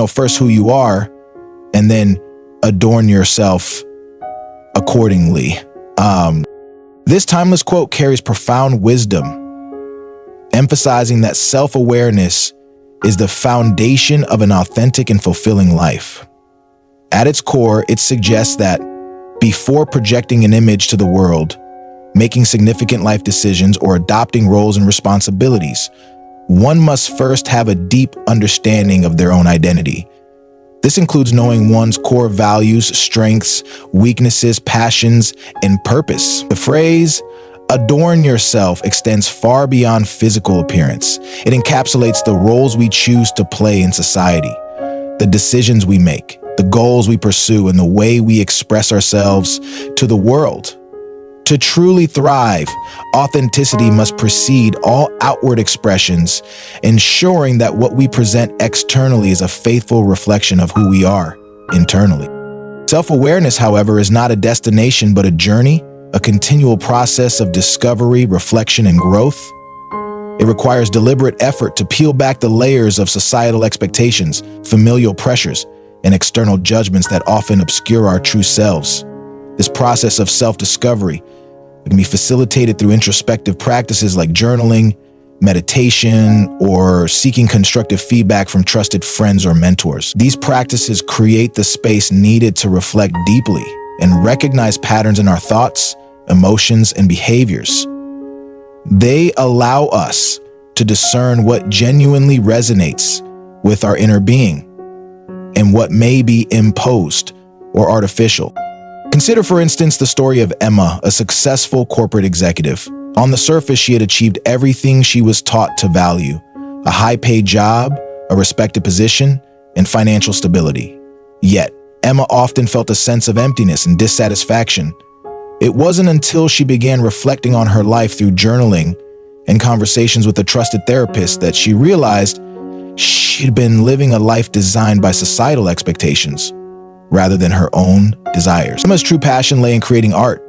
First who you are, and then adorn yourself accordingly. This timeless quote carries profound wisdom, emphasizing that self-awareness is the foundation of an authentic and fulfilling life. At its core, it suggests that before projecting an image to the world, making significant life decisions, or adopting roles and responsibilities, one must first have a deep understanding of their own identity. This includes knowing one's core values, strengths, weaknesses, passions, and purpose. The phrase, "adorn yourself," extends far beyond physical appearance. It encapsulates the roles we choose to play in society, the decisions we make, the goals we pursue, and the way we express ourselves to the world. To truly thrive, authenticity must precede all outward expressions, ensuring that what we present externally is a faithful reflection of who we are internally. Self-awareness, however, is not a destination but a journey, a continual process of discovery, reflection, and growth. It requires deliberate effort to peel back the layers of societal expectations, familial pressures, and external judgments that often obscure our true selves. This process of self-discovery can be facilitated through introspective practices like journaling, meditation, or seeking constructive feedback from trusted friends or mentors. These practices create the space needed to reflect deeply and recognize patterns in our thoughts, emotions, and behaviors. They allow us to discern what genuinely resonates with our inner being and what may be imposed or artificial. Consider, for instance, the story of Emma, a successful corporate executive. On the surface, she had achieved everything she was taught to value: a high-paid job, a respected position, and financial stability. Yet, Emma often felt a sense of emptiness and dissatisfaction. It wasn't until she began reflecting on her life through journaling and conversations with a trusted therapist that she realized she'd been living a life designed by societal expectations rather than her own desires. Emma's true passion lay in creating art,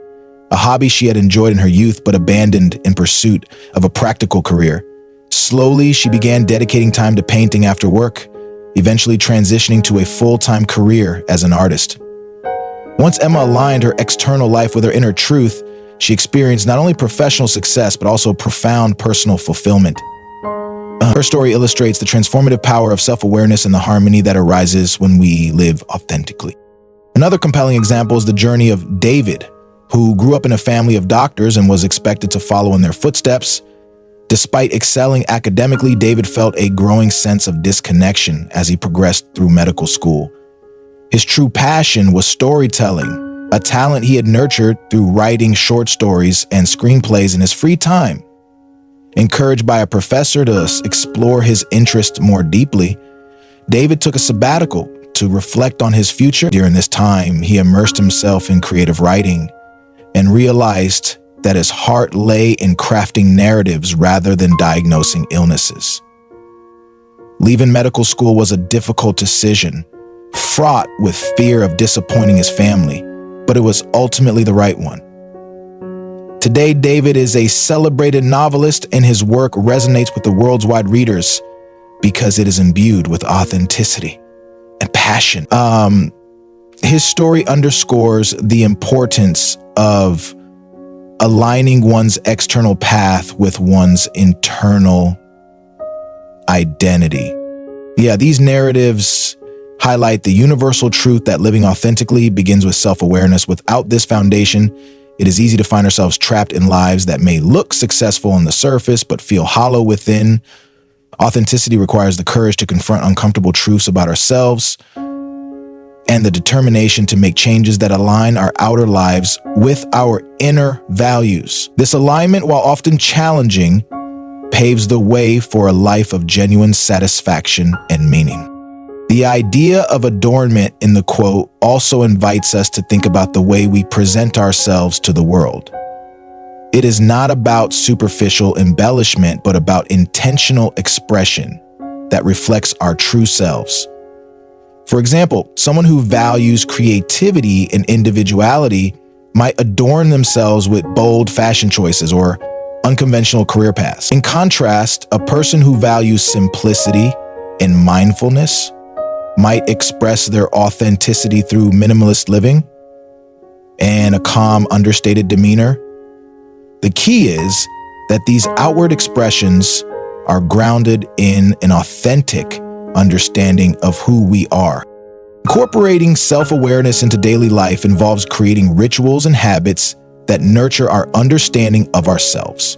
a hobby she had enjoyed in her youth but abandoned in pursuit of a practical career. Slowly, she began dedicating time to painting after work, eventually transitioning to a full-time career as an artist. Once Emma aligned her external life with her inner truth, she experienced not only professional success but also profound personal fulfillment. Her story illustrates the transformative power of self-awareness and the harmony that arises when we live authentically. Another compelling example is the journey of David, who grew up in a family of doctors and was expected to follow in their footsteps. Despite excelling academically, David felt a growing sense of disconnection as he progressed through medical school. His true passion was storytelling, a talent he had nurtured through writing short stories and screenplays in his free time. Encouraged by a professor to explore his interest more deeply, David took a sabbatical to reflect on his future. During this time, he immersed himself in creative writing and realized that his heart lay in crafting narratives rather than diagnosing illnesses. Leaving medical school was a difficult decision, fraught with fear of disappointing his family, but it was ultimately the right one. Today, David is a celebrated novelist, and his work resonates with the world's wide readers because it is imbued with authenticity and passion. His story underscores the importance of aligning one's external path with one's internal identity. These narratives highlight the universal truth that living authentically begins with self-awareness. Without this foundation, it is easy to find ourselves trapped in lives that may look successful on the surface but feel hollow within. Authenticity requires the courage to confront uncomfortable truths about ourselves and the determination to make changes that align our outer lives with our inner values. This alignment, while often challenging, paves the way for a life of genuine satisfaction and meaning. The idea of adornment in the quote also invites us to think about the way we present ourselves to the world. It is not about superficial embellishment, but about intentional expression that reflects our true selves. For example, someone who values creativity and individuality might adorn themselves with bold fashion choices or unconventional career paths. In contrast, a person who values simplicity and mindfulness might express their authenticity through minimalist living and a calm, understated demeanor. The key is that these outward expressions are grounded in an authentic understanding of who we are. Incorporating self-awareness into daily life involves creating rituals and habits that nurture our understanding of ourselves.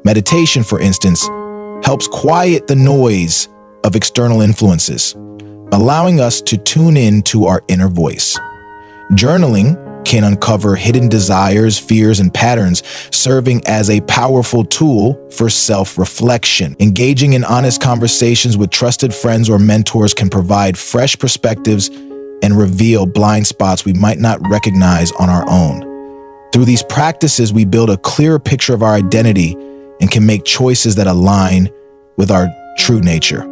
Meditation, for instance, helps quiet the noise of external influences, allowing us to tune in to our inner voice. Journaling can uncover hidden desires, fears, and patterns, serving as a powerful tool for self-reflection. Engaging in honest conversations with trusted friends or mentors can provide fresh perspectives and reveal blind spots we might not recognize on our own. Through these practices, we build a clearer picture of our identity and can make choices that align with our true nature.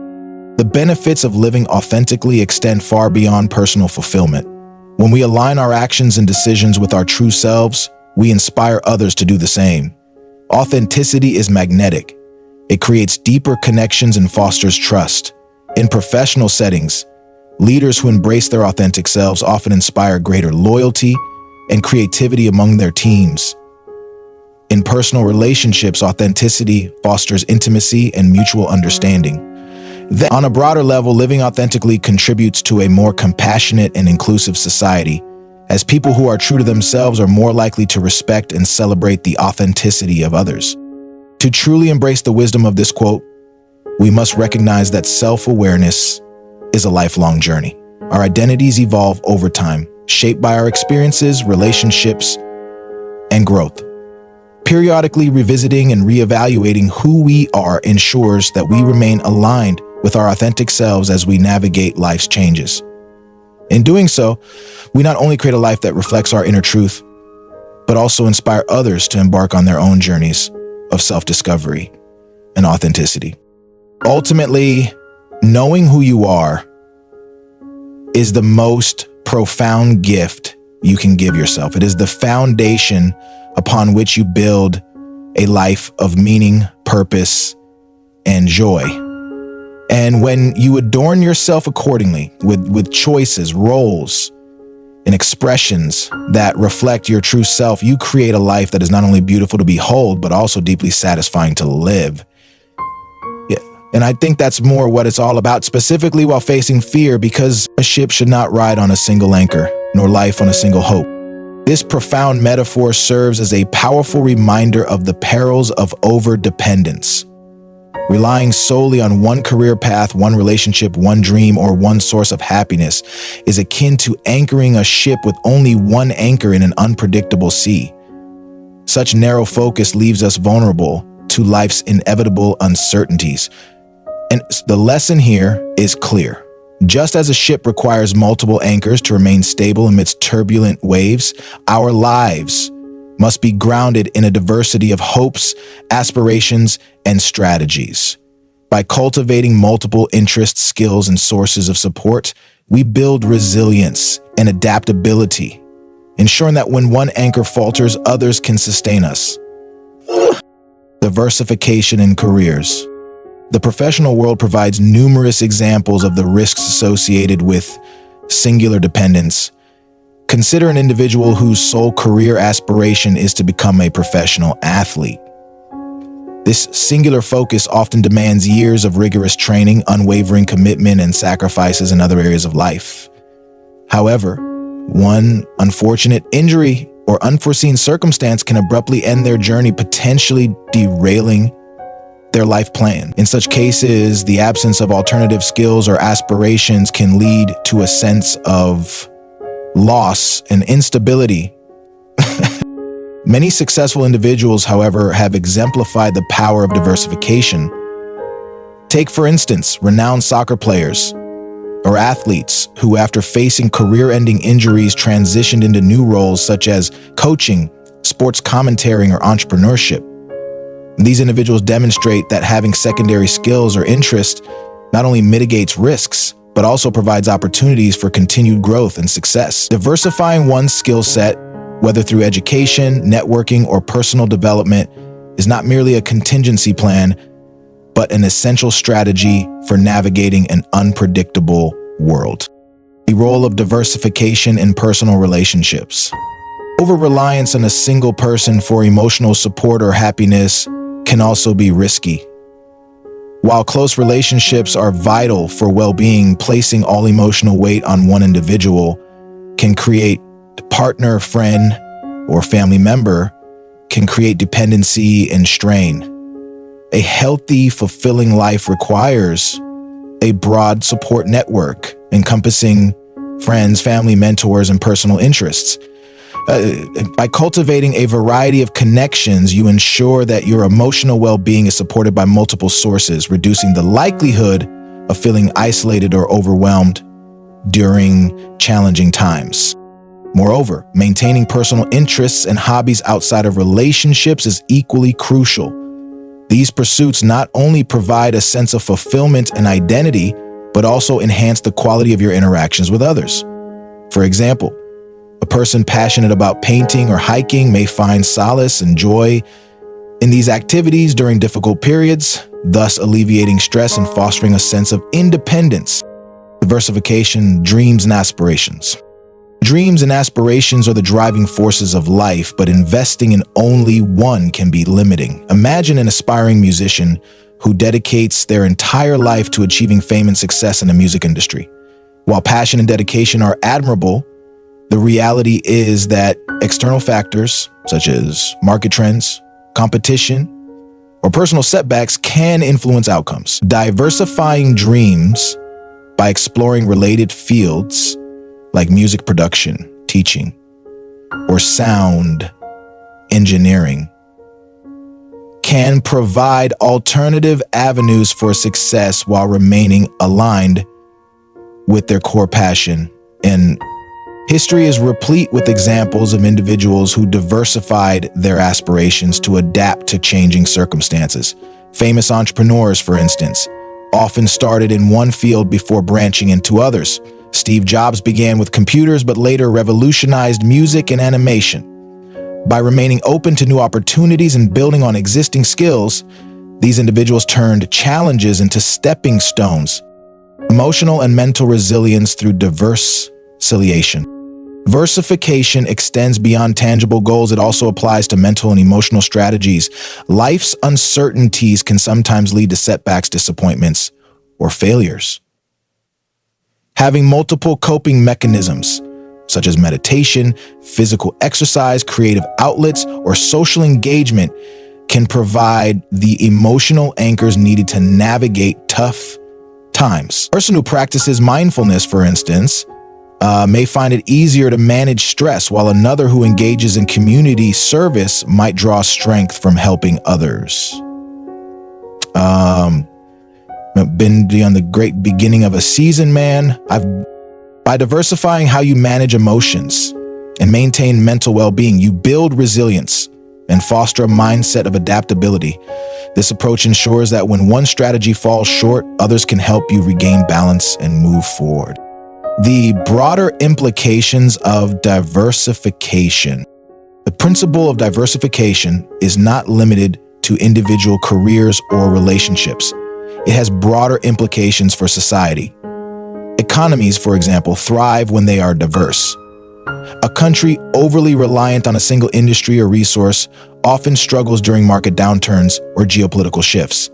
The benefits of living authentically extend far beyond personal fulfillment. When we align our actions and decisions with our true selves, we inspire others to do the same. Authenticity is magnetic. It creates deeper connections and fosters trust. In professional settings, leaders who embrace their authentic selves often inspire greater loyalty and creativity among their teams. In personal relationships, authenticity fosters intimacy and mutual understanding. Then, on a broader level, living authentically contributes to a more compassionate and inclusive society, as people who are true to themselves are more likely to respect and celebrate the authenticity of others. To truly embrace the wisdom of this quote, we must recognize that self-awareness is a lifelong journey. Our identities evolve over time, shaped by our experiences, relationships, and growth. Periodically revisiting and reevaluating who we are ensures that we remain aligned with our authentic selves as we navigate life's changes. In doing so, we not only create a life that reflects our inner truth, but also inspire others to embark on their own journeys of self-discovery and authenticity. Ultimately, knowing who you are is the most profound gift you can give yourself. It is the foundation upon which you build a life of meaning, purpose, and joy. And when you adorn yourself accordingly with choices, roles, and expressions that reflect your true self, you create a life that is not only beautiful to behold, but also deeply satisfying to live. Yeah. And I think that's more what it's all about, specifically while facing fear, because a ship should not ride on a single anchor, nor life on a single hope. This profound metaphor serves as a powerful reminder of the perils of overdependence. Relying solely on one career path, one relationship, one dream, or one source of happiness is akin to anchoring a ship with only one anchor in an unpredictable sea. Such narrow focus leaves us vulnerable to life's inevitable uncertainties. And the lesson here is clear. Just as a ship requires multiple anchors to remain stable amidst turbulent waves, our lives must be grounded in a diversity of hopes, aspirations, and strategies. By cultivating multiple interests, skills, and sources of support, we build resilience and adaptability, ensuring that when one anchor falters, others can sustain us. Diversification in careers. The professional world provides numerous examples of the risks associated with singular dependence. Consider an individual whose sole career aspiration is to become a professional athlete. This singular focus often demands years of rigorous training, unwavering commitment, and sacrifices in other areas of life. However, one unfortunate injury or unforeseen circumstance can abruptly end their journey, potentially derailing their life plan. In such cases, the absence of alternative skills or aspirations can lead to a sense of loss and instability. Many successful individuals, however, have exemplified the power of diversification. Take, for instance, renowned soccer players or athletes who, after facing career-ending injuries, transitioned into new roles such as coaching, sports commentating, or entrepreneurship. These individuals demonstrate that having secondary skills or interest not only mitigates risks, but also provides opportunities for continued growth and success. Diversifying one's skill set, whether through education, networking, or personal development, is not merely a contingency plan, but an essential strategy for navigating an unpredictable world. The role of diversification in personal relationships. Over-reliance on a single person for emotional support or happiness can also be risky. While close relationships are vital for well-being, placing all emotional weight on one individual can create partner, friend, or family member can create dependency and strain. A healthy, fulfilling life requires a broad support network encompassing friends, family, mentors, and personal interests. By cultivating a variety of connections, you ensure that your emotional well-being is supported by multiple sources, reducing the likelihood of feeling isolated or overwhelmed during challenging times. Moreover, maintaining personal interests and hobbies outside of relationships is equally crucial. These pursuits not only provide a sense of fulfillment and identity, but also enhance the quality of your interactions with others. For example, a person passionate about painting or hiking may find solace and joy in these activities during difficult periods, thus alleviating stress and fostering a sense of independence. Diversification, dreams, and aspirations. Dreams and aspirations are the driving forces of life, but investing in only one can be limiting. Imagine an aspiring musician who dedicates their entire life to achieving fame and success in the music industry. While passion and dedication are admirable, the reality is that external factors, such as market trends, competition, or personal setbacks can influence outcomes. Diversifying dreams by exploring related fields like music production, teaching, or sound engineering can provide alternative avenues for success while remaining aligned with their core passion. And history is replete with examples of individuals who diversified their aspirations to adapt to changing circumstances. Famous entrepreneurs, for instance, often started in one field before branching into others. Steve Jobs began with computers, but later revolutionized music and animation. By remaining open to new opportunities and building on existing skills, these individuals turned challenges into stepping stones. Emotional and mental resilience through diversification. Diversification extends beyond tangible goals. It also applies to mental and emotional strategies. Life's uncertainties can sometimes lead to setbacks, disappointments, or failures. Having multiple coping mechanisms, such as meditation, physical exercise, creative outlets, or social engagement, can provide the emotional anchors needed to navigate tough times. A person who practices mindfulness, for instance, may find it easier to manage stress, while another who engages in community service might draw strength from helping others. Been on the great beginning of a season, man. By diversifying how you manage emotions and maintain mental well-being, you build resilience and foster a mindset of adaptability. This approach ensures that when one strategy falls short, others can help you regain balance and move forward. The broader implications of diversification. The principle of diversification is not limited to individual careers or relationships. It has broader implications for society. Economies, for example, thrive when they are diverse. A country overly reliant on a single industry or resource often struggles during market downturns or geopolitical shifts.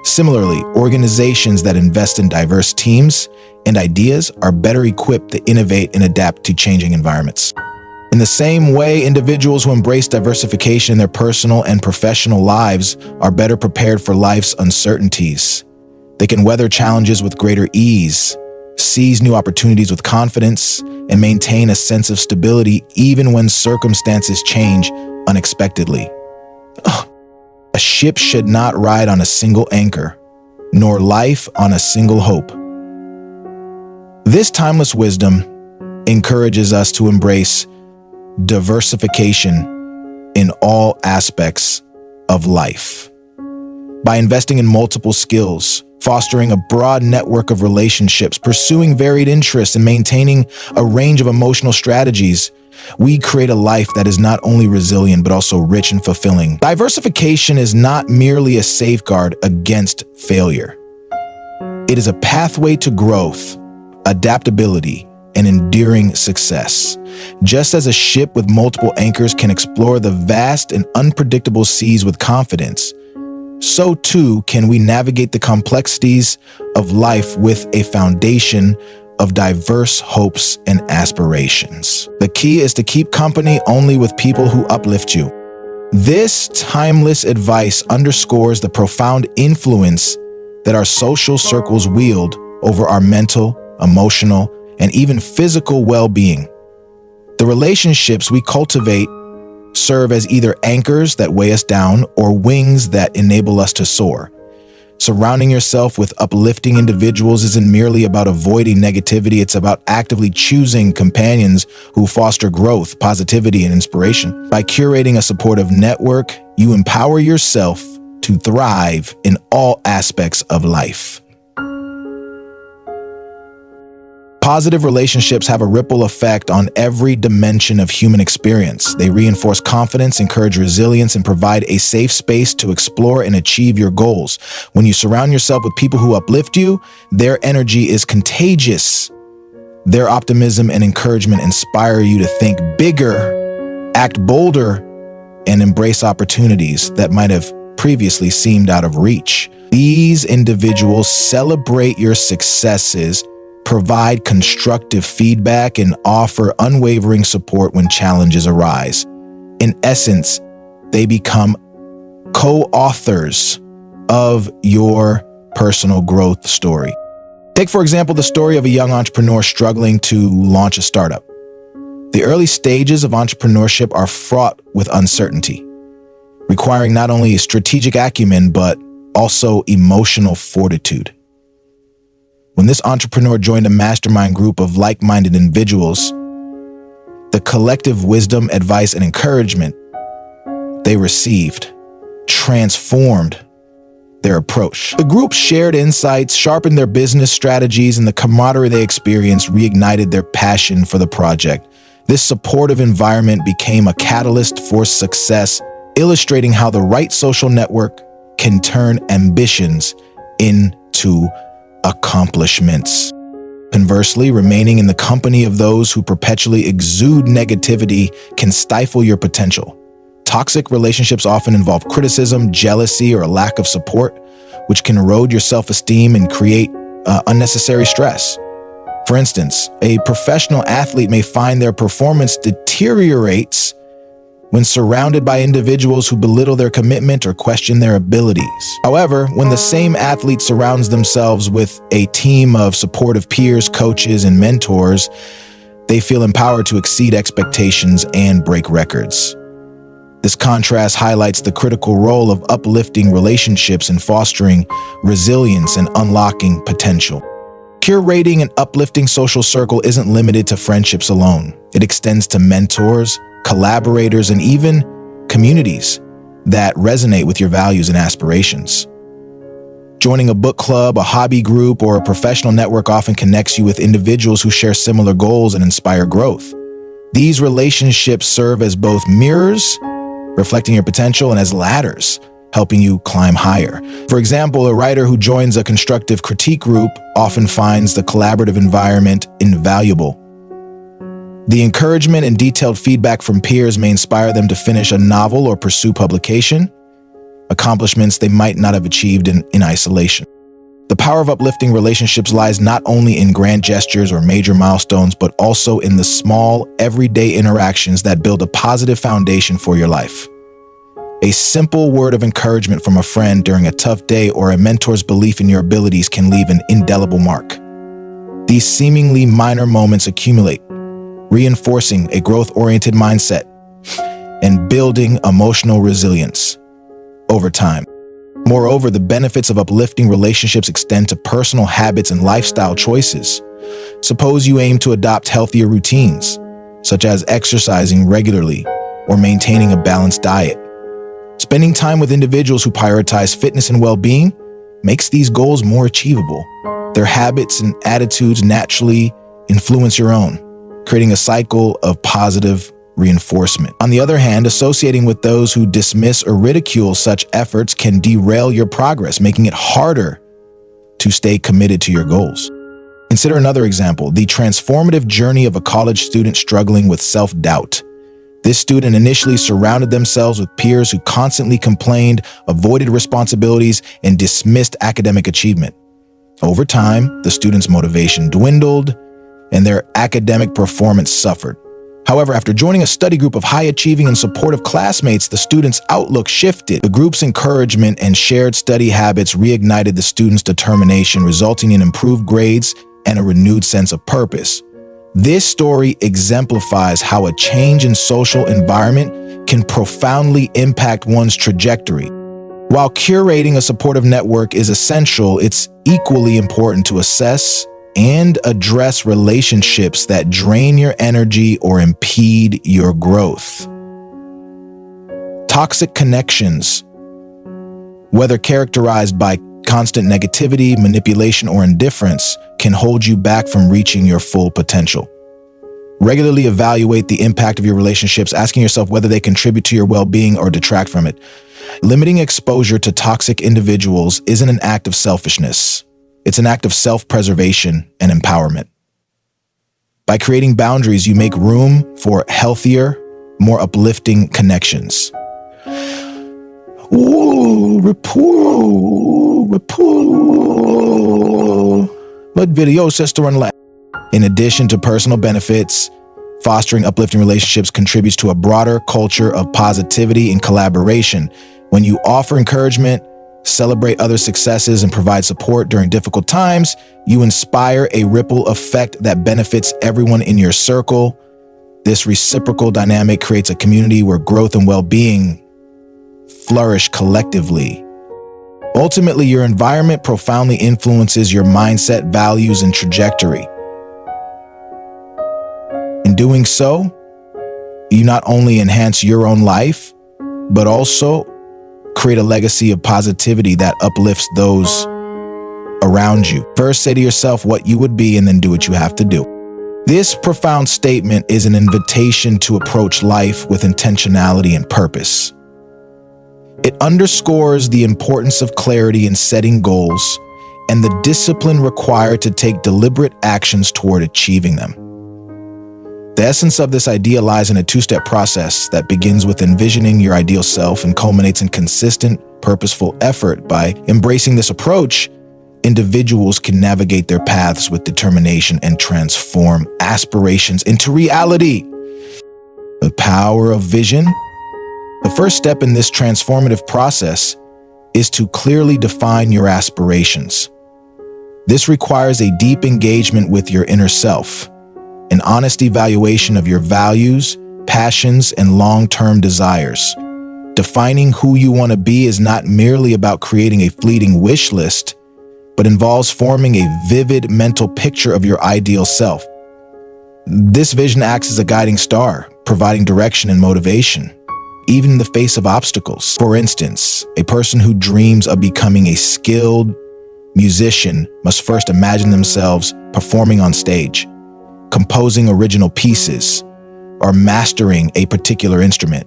Similarly, organizations that invest in diverse teams and ideas are better equipped to innovate and adapt to changing environments. In the same way, individuals who embrace diversification in their personal and professional lives are better prepared for life's uncertainties. They can weather challenges with greater ease, seize new opportunities with confidence, and maintain a sense of stability even when circumstances change unexpectedly. A ship should not ride on a single anchor, nor life on a single hope. This timeless wisdom encourages us to embrace diversification in all aspects of life. By investing in multiple skills, fostering a broad network of relationships, pursuing varied interests, and maintaining a range of emotional strategies, we create a life that is not only resilient, but also rich and fulfilling. Diversification is not merely a safeguard against failure. It is a pathway to growth, adaptability, and enduring success. Just as a ship with multiple anchors can explore the vast and unpredictable seas with confidence, so too can we navigate the complexities of life with a foundation of diverse hopes and aspirations. The key is to keep company only with people who uplift you. This timeless advice underscores the profound influence that our social circles wield over our mental, emotional, and even physical well-being. The relationships we cultivate serve as either anchors that weigh us down or wings that enable us to soar. Surrounding yourself with uplifting individuals isn't merely about avoiding negativity, it's about actively choosing companions who foster growth, positivity, and inspiration. By curating a supportive network, you empower yourself to thrive in all aspects of life. Positive relationships have a ripple effect on every dimension of human experience. They reinforce confidence, encourage resilience, and provide a safe space to explore and achieve your goals. When you surround yourself with people who uplift you, their energy is contagious. Their optimism and encouragement inspire you to think bigger, act bolder, and embrace opportunities that might have previously seemed out of reach. These individuals celebrate your successes, provide constructive feedback, and offer unwavering support when challenges arise. In essence, they become co-authors of your personal growth story. Take, for example, the story of a young entrepreneur struggling to launch a startup. The early stages of entrepreneurship are fraught with uncertainty, requiring not only strategic acumen, but also emotional fortitude. When this entrepreneur joined a mastermind group of like-minded individuals, the collective wisdom, advice, and encouragement they received transformed their approach. The group shared insights, sharpened their business strategies, and the camaraderie they experienced reignited their passion for the project. This supportive environment became a catalyst for success, illustrating how the right social network can turn ambitions into accomplishments. Conversely, remaining in the company of those who perpetually exude negativity can stifle your potential. Toxic relationships often involve criticism, jealousy, or a lack of support, which can erode your self-esteem and create unnecessary stress. For instance, a professional athlete may find their performance deteriorates when surrounded by individuals who belittle their commitment or question their abilities. However, when the same athlete surrounds themselves with a team of supportive peers, coaches, and mentors, they feel empowered to exceed expectations and break records. This contrast highlights the critical role of uplifting relationships in fostering resilience and unlocking potential. Curating an uplifting social circle isn't limited to friendships alone. It extends to mentors, collaborators, and even communities that resonate with your values and aspirations. Joining a book club, a hobby group, or a professional network often connects you with individuals who share similar goals and inspire growth. These relationships serve as both mirrors, reflecting your potential, and as ladders, helping you climb higher. For example, a writer who joins a constructive critique group often finds the collaborative environment invaluable. The encouragement and detailed feedback from peers may inspire them to finish a novel or pursue publication, accomplishments they might not have achieved in isolation. The power of uplifting relationships lies not only in grand gestures or major milestones, but also in the small, everyday interactions that build a positive foundation for your life. A simple word of encouragement from a friend during a tough day or a mentor's belief in your abilities can leave an indelible mark. These seemingly minor moments accumulate, reinforcing a growth-oriented mindset and building emotional resilience over time. Moreover, the benefits of uplifting relationships extend to personal habits and lifestyle choices. Suppose you aim to adopt healthier routines, such as exercising regularly or maintaining a balanced diet. Spending time with individuals who prioritize fitness and well-being makes these goals more achievable. Their habits and attitudes naturally influence your own, creating a cycle of positive reinforcement. On the other hand, associating with those who dismiss or ridicule such efforts can derail your progress, making it harder to stay committed to your goals. Consider another example, the transformative journey of a college student struggling with self-doubt. This student initially surrounded themselves with peers who constantly complained, avoided responsibilities, and dismissed academic achievement. Over time, the student's motivation dwindled, and their academic performance suffered. However, after joining a study group of high-achieving and supportive classmates, the student's outlook shifted. The group's encouragement and shared study habits reignited the student's determination, resulting in improved grades and a renewed sense of purpose. This story exemplifies how a change in social environment can profoundly impact one's trajectory. While curating a supportive network is essential, it's equally important to assess and address relationships that drain your energy or impede your growth. Toxic connections, whether characterized by constant negativity, manipulation, or indifference, can hold you back from reaching your full potential. Regularly evaluate the impact of your relationships, asking yourself whether they contribute to your well-being or detract from it. Limiting exposure to toxic individuals isn't an act of selfishness. It's an act of self-preservation and empowerment. By creating boundaries, you make room for healthier, more uplifting connections. What video sister and left? In addition to personal benefits, fostering uplifting relationships contributes to a broader culture of positivity and collaboration. When you offer encouragement, celebrate others' successes, and provide support during difficult times, you inspire a ripple effect that benefits everyone in your circle. This reciprocal dynamic creates a community where growth and well-being flourish collectively. Ultimately, your environment profoundly influences your mindset, values, and trajectory. In doing so, you not only enhance your own life, but also create a legacy of positivity that uplifts those around you. First, say to yourself what you would be, and then do what you have to do. This profound statement is an invitation to approach life with intentionality and purpose. It underscores the importance of clarity in setting goals and the discipline required to take deliberate actions toward achieving them. The essence of this idea lies in a two-step process that begins with envisioning your ideal self and culminates in consistent, purposeful effort. By embracing this approach, individuals can navigate their paths with determination and transform aspirations into reality. The power of vision. The first step in this transformative process is to clearly define your aspirations. This requires a deep engagement with your inner self, an honest evaluation of your values, passions, and long-term desires. Defining who you want to be is not merely about creating a fleeting wish list, but involves forming a vivid mental picture of your ideal self. This vision acts as a guiding star, providing direction and motivation, even in the face of obstacles. For instance, a person who dreams of becoming a skilled musician must first imagine themselves performing on stage, composing original pieces, or mastering a particular instrument.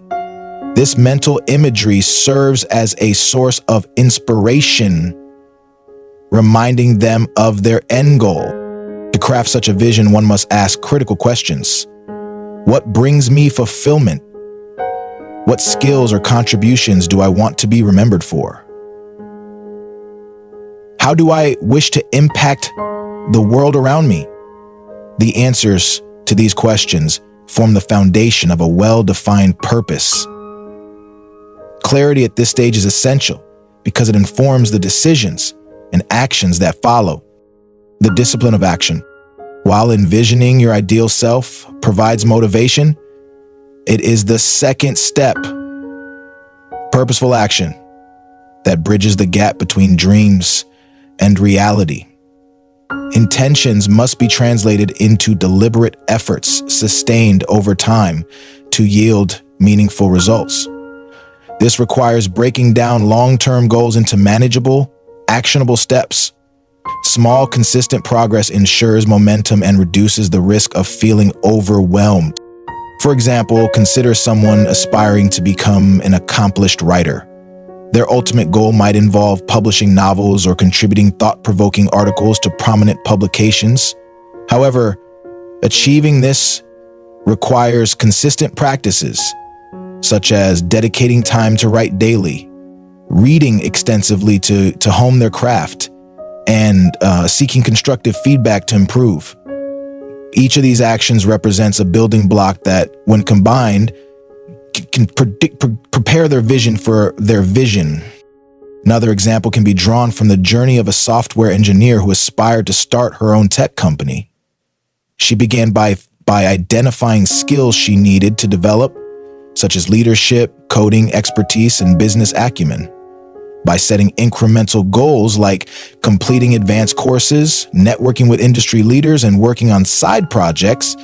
This mental imagery serves as a source of inspiration, reminding them of their end goal. To craft such a vision, one must ask critical questions. What brings me fulfillment? What skills or contributions do I want to be remembered for? How do I wish to impact the world around me? The answers to these questions form the foundation of a well-defined purpose. Clarity at this stage is essential because it informs the decisions and actions that follow. The discipline of action. While envisioning your ideal self provides motivation, it is the second step, purposeful action, that bridges the gap between dreams and reality. Intentions must be translated into deliberate efforts sustained over time to yield meaningful results. This requires breaking down long-term goals into manageable, actionable steps. Small, consistent progress ensures momentum and reduces the risk of feeling overwhelmed. For example, consider someone aspiring to become an accomplished writer. Their ultimate goal might involve publishing novels or contributing thought-provoking articles to prominent publications. However, achieving this requires consistent practices, such as dedicating time to write daily, reading extensively to hone their craft, and seeking constructive feedback to improve. Each of these actions represents a building block that, when combined, can prepare their vision for their vision. Another example can be drawn from the journey of a software engineer who aspired to start her own tech company. She began by identifying skills she needed to develop, such as leadership, coding expertise, and business acumen. By setting incremental goals like completing advanced courses, networking with industry leaders, and working on side projects,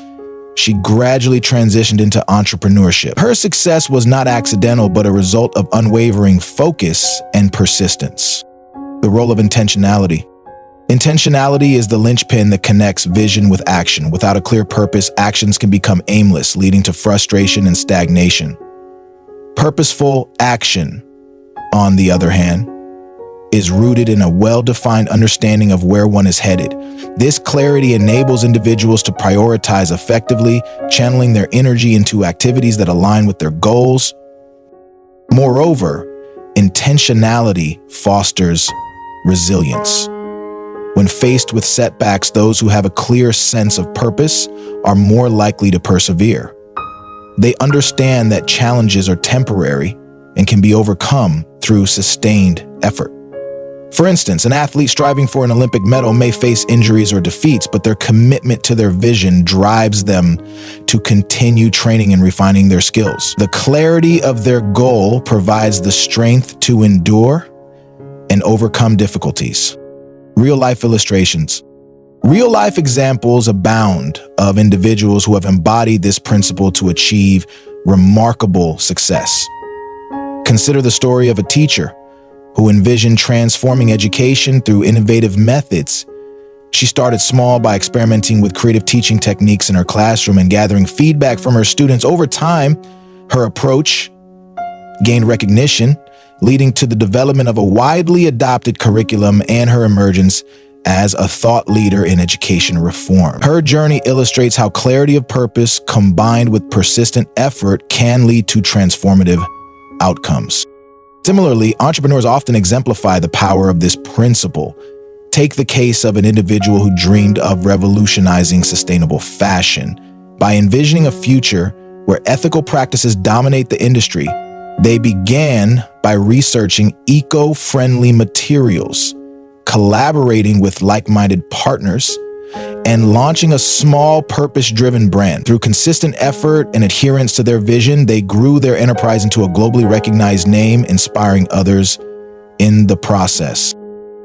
she gradually transitioned into entrepreneurship. Her success was not accidental, but a result of unwavering focus and persistence. The role of intentionality. Intentionality is the linchpin that connects vision with action. Without a clear purpose, actions can become aimless, leading to frustration and stagnation. Purposeful action, on the other hand, is rooted in a well-defined understanding of where one is headed. This clarity enables individuals to prioritize effectively, channeling their energy into activities that align with their goals. Moreover, intentionality fosters resilience. When faced with setbacks, those who have a clear sense of purpose are more likely to persevere. They understand that challenges are temporary and can be overcome through sustained effort. For instance, an athlete striving for an Olympic medal may face injuries or defeats, but their commitment to their vision drives them to continue training and refining their skills. The clarity of their goal provides the strength to endure and overcome difficulties. Real-life illustrations. Real-life examples abound of individuals who have embodied this principle to achieve remarkable success. Consider the story of a teacher who envisioned transforming education through innovative methods. She started small by experimenting with creative teaching techniques in her classroom and gathering feedback from her students. Over time, her approach gained recognition, leading to the development of a widely adopted curriculum and her emergence as a thought leader in education reform. Her journey illustrates how clarity of purpose combined with persistent effort can lead to transformative outcomes. Similarly, entrepreneurs often exemplify the power of this principle. Take the case of an individual who dreamed of revolutionizing sustainable fashion. By envisioning a future where ethical practices dominate the industry, they began by researching eco-friendly materials, collaborating with like-minded partners, and launching a small purpose-driven brand. Through consistent effort and adherence to their vision, they grew their enterprise into a globally recognized name, inspiring others in the process.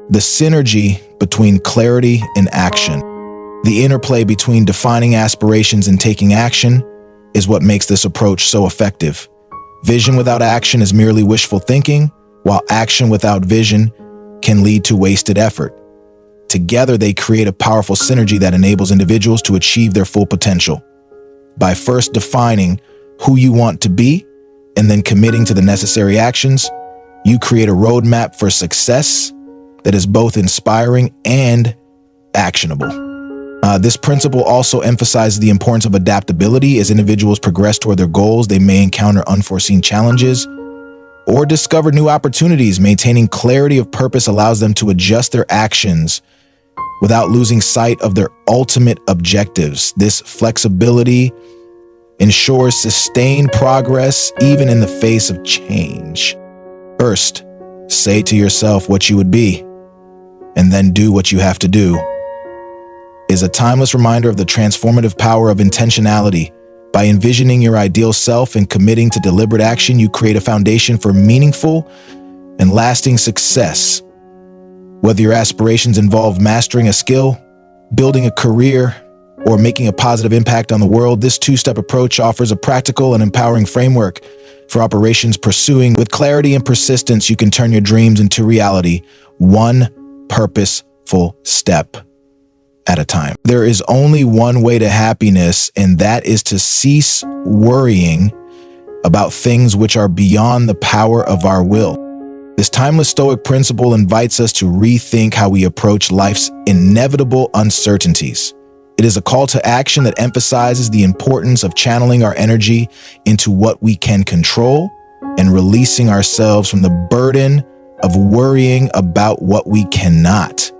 The synergy between clarity and action, the interplay between defining aspirations and taking action, is what makes this approach so effective. Vision without action is merely wishful thinking, while action without vision can lead to wasted effort. Together, they create a powerful synergy that enables individuals to achieve their full potential. By first defining who you want to be and then committing to the necessary actions, you create a roadmap for success that is both inspiring and actionable. This principle also emphasizes the importance of adaptability. As individuals progress toward their goals, they may encounter unforeseen challenges or discover new opportunities. Maintaining clarity of purpose allows them to adjust their actions without losing sight of their ultimate objectives. This flexibility ensures sustained progress even in the face of change. First, say to yourself what you would be, and then do what you have to do, is a timeless reminder of the transformative power of intentionality. By envisioning your ideal self and committing to deliberate action, you create a foundation for meaningful and lasting success. Whether your aspirations involve mastering a skill, building a career, or making a positive impact on the world, this two-step approach offers a practical and empowering framework for operations. Pursuing with clarity and persistence, you can turn your dreams into reality, one purposeful step at a time. There is only one way to happiness, and that is to cease worrying about things which are beyond the power of our will. This timeless Stoic principle invites us to rethink how we approach life's inevitable uncertainties. It is a call to action that emphasizes the importance of channeling our energy into what we can control and releasing ourselves from the burden of worrying about what we cannot.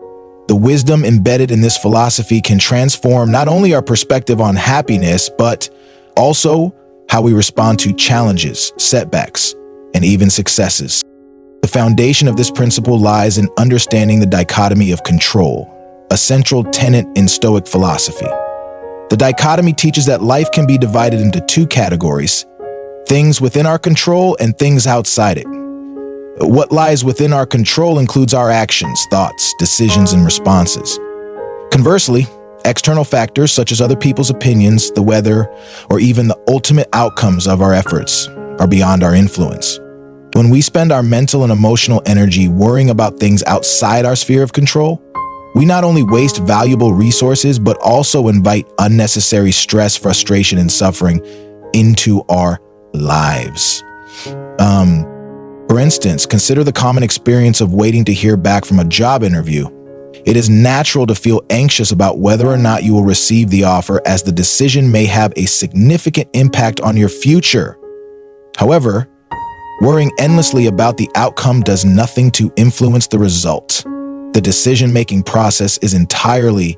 The wisdom embedded in this philosophy can transform not only our perspective on happiness, but also how we respond to challenges, setbacks, and even successes. The foundation of this principle lies in understanding the dichotomy of control, a central tenet in Stoic philosophy. The dichotomy teaches that life can be divided into two categories: things within our control and things outside it. What lies within our control includes our actions, thoughts, decisions, and responses. Conversely, external factors such as other people's opinions, the weather, or even the ultimate outcomes of our efforts are beyond our influence. When we spend our mental and emotional energy worrying about things outside our sphere of control, we not only waste valuable resources, but also invite unnecessary stress, frustration, and suffering into our lives. For instance, consider the common experience of waiting to hear back from a job interview. It is natural to feel anxious about whether or not you will receive the offer, as the decision may have a significant impact on your future. However, worrying endlessly about the outcome does nothing to influence the result. The decision-making process is entirely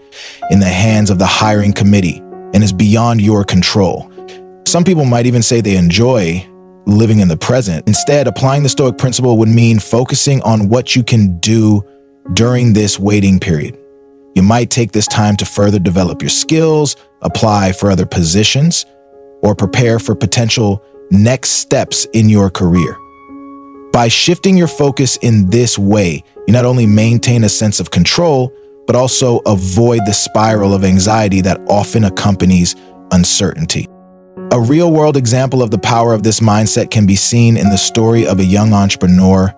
in the hands of the hiring committee and is beyond your control. Some people might even say they enjoy living in the present. Instead, applying the Stoic principle would mean focusing on what you can do during this waiting period. You might take this time to further develop your skills, apply for other positions, or prepare for potential next steps in your career. By shifting your focus in this way, you not only maintain a sense of control, but also avoid the spiral of anxiety that often accompanies uncertainty. A real-world example of the power of this mindset can be seen in the story of a young entrepreneur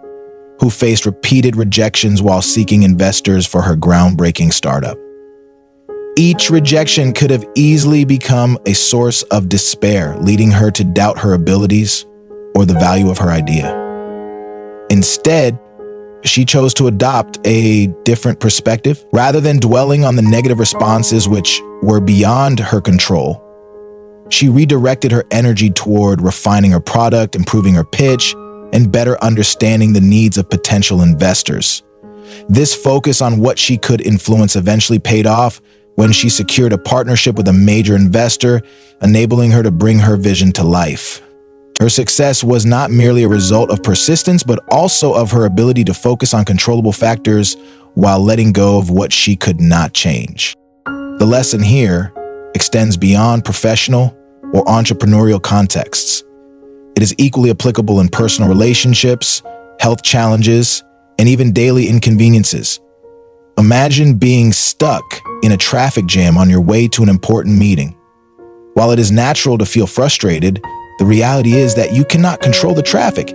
who faced repeated rejections while seeking investors for her groundbreaking startup. Each rejection could have easily become a source of despair, leading her to doubt her abilities or the value of her idea. Instead, she chose to adopt a different perspective. Rather than dwelling on the negative responses which were beyond her control, she redirected her energy toward refining her product, improving her pitch, and better understanding the needs of potential investors. This focus on what she could influence eventually paid off when she secured a partnership with a major investor, enabling her to bring her vision to life. Her success was not merely a result of persistence, but also of her ability to focus on controllable factors while letting go of what she could not change. The lesson here extends beyond professional or entrepreneurial contexts. It is equally applicable in personal relationships, health challenges, and even daily inconveniences. Imagine being stuck in a traffic jam on your way to an important meeting. While it is natural to feel frustrated, the reality is that you cannot control the traffic.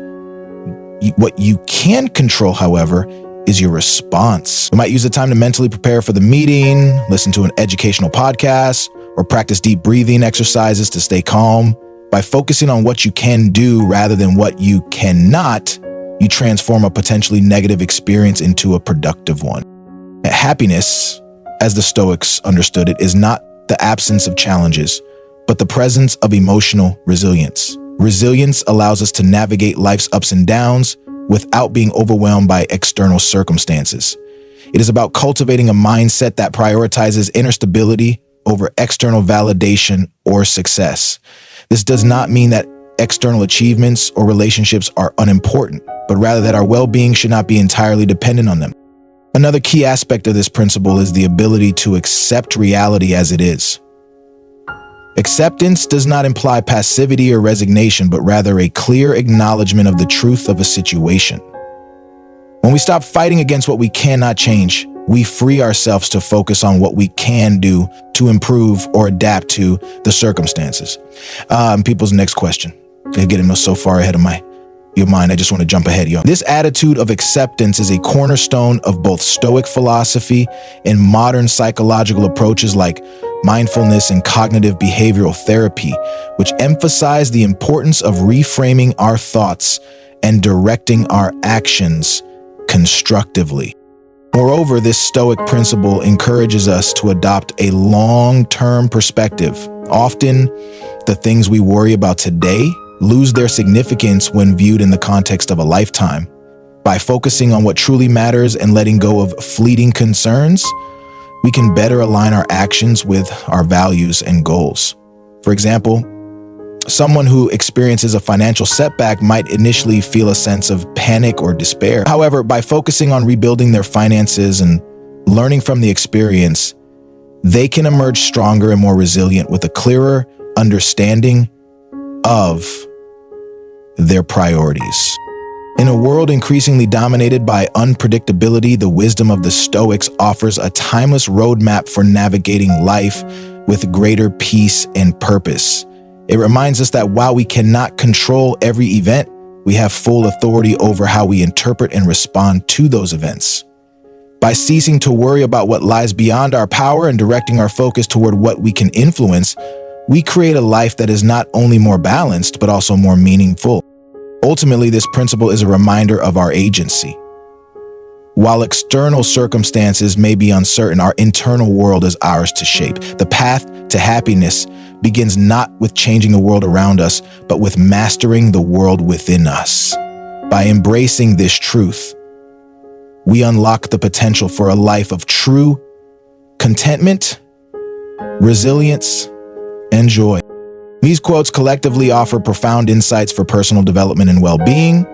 What you can control, however, is your response. You might use the time to mentally prepare for the meeting, listen to an educational podcast, or practice deep breathing exercises to stay calm. By focusing on what you can do rather than what you cannot, you transform a potentially negative experience into a productive one. Happiness, as the Stoics understood it, is not the absence of challenges, but the presence of emotional resilience. Resilience allows us to navigate life's ups and downs without being overwhelmed by external circumstances. It is about cultivating a mindset that prioritizes inner stability over external validation or success. This does not mean that external achievements or relationships are unimportant, but rather that our well-being should not be entirely dependent on them. Another key aspect of this principle is the ability to accept reality as it is. Acceptance does not imply passivity or resignation, but rather a clear acknowledgement of the truth of a situation. When we stop fighting against what we cannot change, we free ourselves to focus on what we can do to improve or adapt to the circumstances. People's next question. They're getting so far ahead of your mind. I just want to jump ahead, y'all. This attitude of acceptance is a cornerstone of both Stoic philosophy and modern psychological approaches like mindfulness and cognitive behavioral therapy, which emphasize the importance of reframing our thoughts and directing our actions constructively. Moreover, this Stoic principle encourages us to adopt a long-term perspective. Often, the things we worry about today lose their significance when viewed in the context of a lifetime. By focusing on what truly matters and letting go of fleeting concerns, we can better align our actions with our values and goals. For example, someone who experiences a financial setback might initially feel a sense of panic or despair. However, by focusing on rebuilding their finances and learning from the experience, they can emerge stronger and more resilient with a clearer understanding of their priorities. In a world increasingly dominated by unpredictability, the wisdom of the Stoics offers a timeless roadmap for navigating life with greater peace and purpose. It reminds us that while we cannot control every event, we have full authority over how we interpret and respond to those events. By ceasing to worry about what lies beyond our power and directing our focus toward what we can influence, we create a life that is not only more balanced, but also more meaningful. Ultimately, this principle is a reminder of our agency. While external circumstances may be uncertain, our internal world is ours to shape. The path to happiness begins not with changing the world around us, but with mastering the world within us. By embracing this truth, we unlock the potential for a life of true contentment, resilience, and joy. These quotes collectively offer profound insights for personal development and well-being.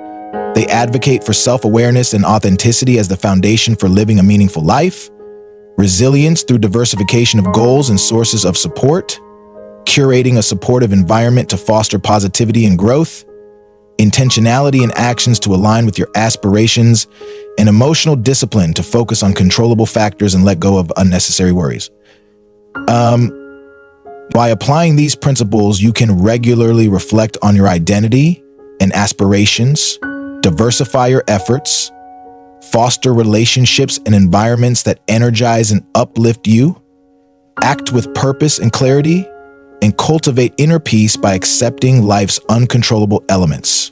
They advocate for self-awareness and authenticity as the foundation for living a meaningful life, resilience through diversification of goals and sources of support, curating a supportive environment to foster positivity and growth, intentionality in actions to align with your aspirations, and emotional discipline to focus on controllable factors and let go of unnecessary worries. By applying these principles, you can regularly reflect on your identity and aspirations, diversify your efforts, foster relationships and environments that energize and uplift you, act with purpose and clarity, and cultivate inner peace by accepting life's uncontrollable elements.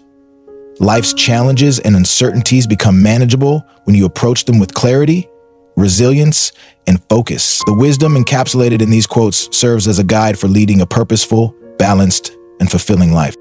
Life's challenges and uncertainties become manageable when you approach them with clarity, resilience, and focus. The wisdom encapsulated in these quotes serves as a guide for leading a purposeful, balanced, and fulfilling life.